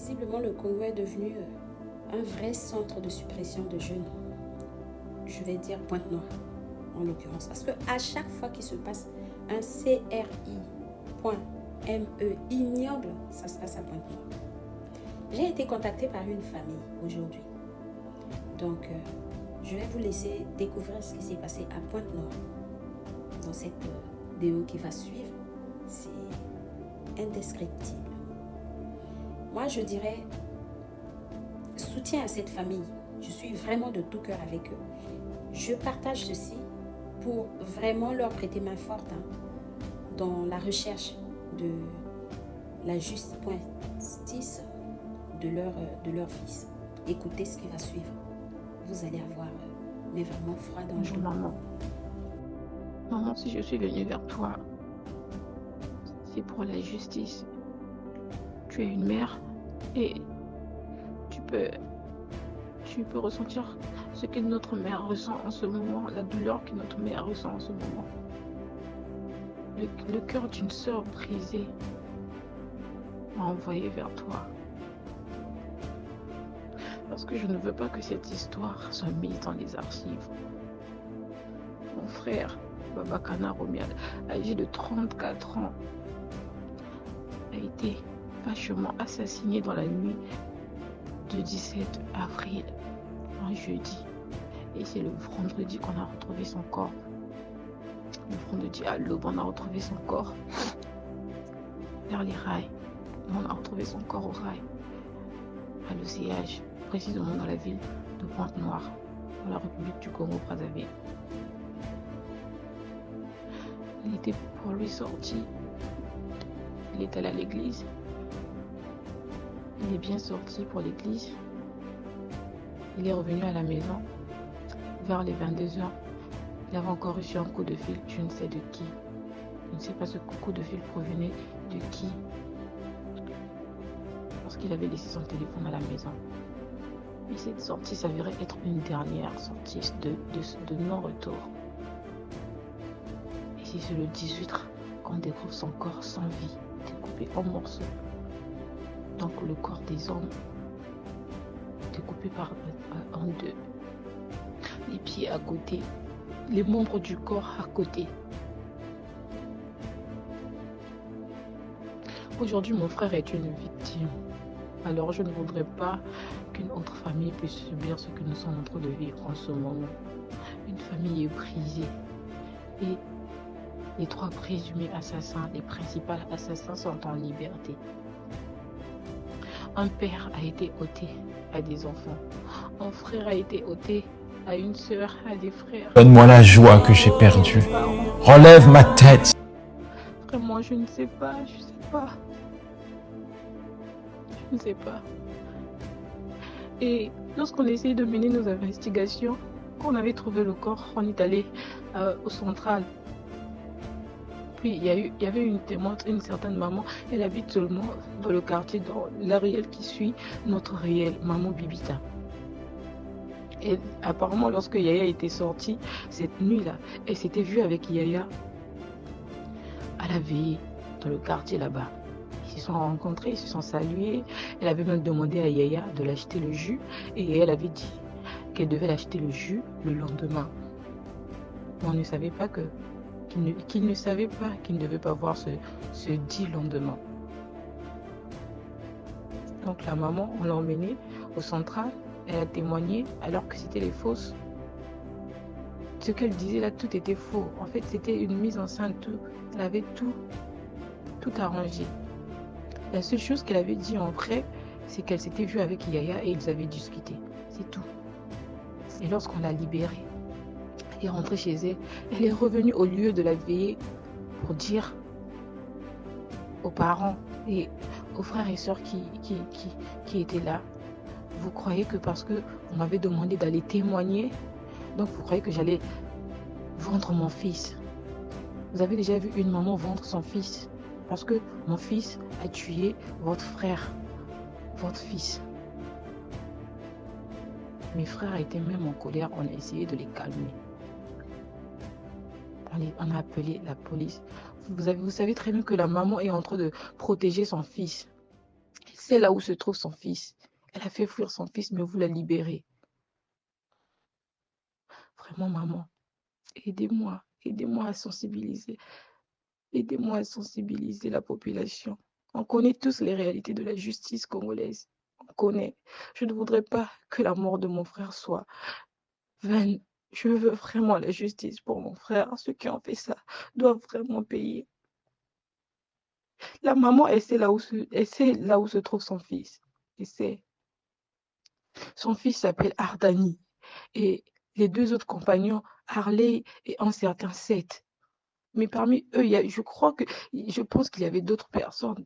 visiblement, le Congo est devenu un vrai centre de suppression de jeunes. Je vais dire Pointe-Noire, en l'occurrence. Parce qu'à chaque fois qu'il se passe un CRI.ME ignoble, ça se passe à Pointe-Noire. J'ai été contactée par une famille aujourd'hui. Donc, je vais vous laisser découvrir ce qui s'est passé à Pointe-Noire dans cette vidéo qui va suivre. C'est indescriptible. Moi, je dirais soutien à cette famille. Je suis vraiment de tout cœur avec eux. Je partage ceci pour vraiment leur prêter main forte dans la recherche de la justice de leur fils. Écoutez ce qui va suivre. Vous allez avoir, mais vraiment froid dans le dos. Maman. Maman, si je suis venue vers toi, c'est pour la justice. Tu es une mère et tu peux ressentir ce que notre mère ressent en ce moment, la douleur que notre mère ressent en ce moment. Le cœur d'une sœur brisée m'a envoyé vers toi. Parce que je ne veux pas que cette histoire soit mise dans les archives. Mon frère, Babakana Romial, âgé de 34 ans, a été vachement assassiné dans la nuit du 17 avril, un jeudi. Et c'est le vendredi qu'on a retrouvé son corps. Le vendredi à l'aube, on a retrouvé son corps vers les rails. On a retrouvé son corps au rail, à l'OCH, précisément dans la ville de Pointe-Noire, dans la République du Congo-Brazzaville. Il était pour lui sorti. Il est allé à l'église. Il est bien sorti pour l'église. Il est revenu à la maison vers les 22h. Il avait encore reçu un coup de fil, je ne sais de qui. Je ne sais pas ce coup de fil provenait de qui. Parce qu'il avait laissé son téléphone à la maison. Et cette sortie s'avérait être une dernière sortie de non-retour. Et c'est sur le 18 qu'on découvre son corps sans vie, découpé en morceaux. Donc le corps des hommes découpé en deux. Les pieds à côté, les membres du corps à côté. Aujourd'hui, mon frère est une victime. Alors je ne voudrais pas qu'une autre famille puisse subir ce que nous sommes en train de vivre en ce moment. Une famille est brisée. Et les 3 présumés assassins, les principaux assassins sont en liberté. Un père a été ôté à des enfants. Un frère a été ôté à une sœur, à des frères. Donne-moi la joie que j'ai perdue. Relève ma tête. Vraiment, je ne sais pas. Je ne sais pas. Et lorsqu'on a essayé de mener nos investigations, quand on avait trouvé le corps, on est allé au central. Puis il y avait une témoin, une certaine maman, elle habite seulement dans le quartier, dans la réelle qui suit notre réelle, Maman Bibita. Et apparemment, lorsque Yaya était sortie cette nuit-là, elle s'était vue avec Yaya à la veillée dans le quartier là-bas. Ils se sont rencontrés, ils se sont salués. Elle avait même demandé à Yaya de l'acheter le jus et elle avait dit qu'elle devait l'acheter le jus le lendemain. Mais on ne savait pas qu'il ne savait pas qu'il ne devait pas voir ce dit lendemain. Donc la maman, on l'a emmenée au central, elle a témoigné alors que c'était les fausses. Ce qu'elle disait là, tout était faux. En fait, c'était une mise en scène, tout. Elle avait tout arrangé. La seule chose qu'elle avait dit en vrai, c'est qu'elle s'était vue avec Yaya et ils avaient discuté. C'est tout. Et lorsqu'on l'a libérée, elle est rentrée chez elle. Elle est revenue au lieu de la veillée pour dire aux parents et aux frères et sœurs qui étaient là, vous croyez que parce que on m'avait demandé d'aller témoigner, donc vous croyez que j'allais vendre mon fils? Vous avez déjà vu une maman vendre son fils? Parce que mon fils a tué votre frère, votre fils. Mes frères étaient même en colère, on a essayé de les calmer. On a appelé la police. Vous savez très bien que la maman est en train de protéger son fils. sait là où se trouve son fils. Elle a fait fuir son fils, mais vous la libérez. Vraiment, maman, aidez-moi. Aidez-moi à sensibiliser. Aidez-moi à sensibiliser la population. On connaît tous les réalités de la justice congolaise. On connaît. Je ne voudrais pas que la mort de mon frère soit vaine. Je veux vraiment la justice pour mon frère. Ceux qui ont fait ça doivent vraiment payer. La maman, elle sait là où se trouve son fils. Elle sait. Son fils s'appelle Ardani. Et les deux autres compagnons, Harley et un certain Seth. Mais parmi eux, je pense qu'il y avait d'autres personnes.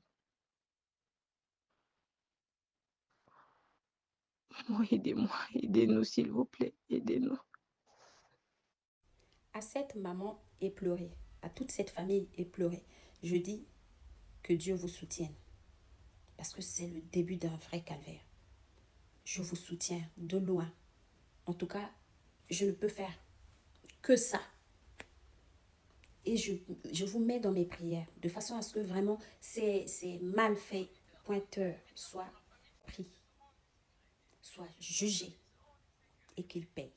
Maman, aidez-moi, aidez-nous s'il vous plaît, aidez-nous. À cette maman éplorée, à toute cette famille éplorée, je dis que Dieu vous soutienne. Parce que c'est le début d'un vrai calvaire. Je vous soutiens de loin. En tout cas, je ne peux faire que ça. Et je vous mets dans mes prières, de façon à ce que vraiment ces malfaits pointeurs soient pris, soient jugés et qu'ils payent.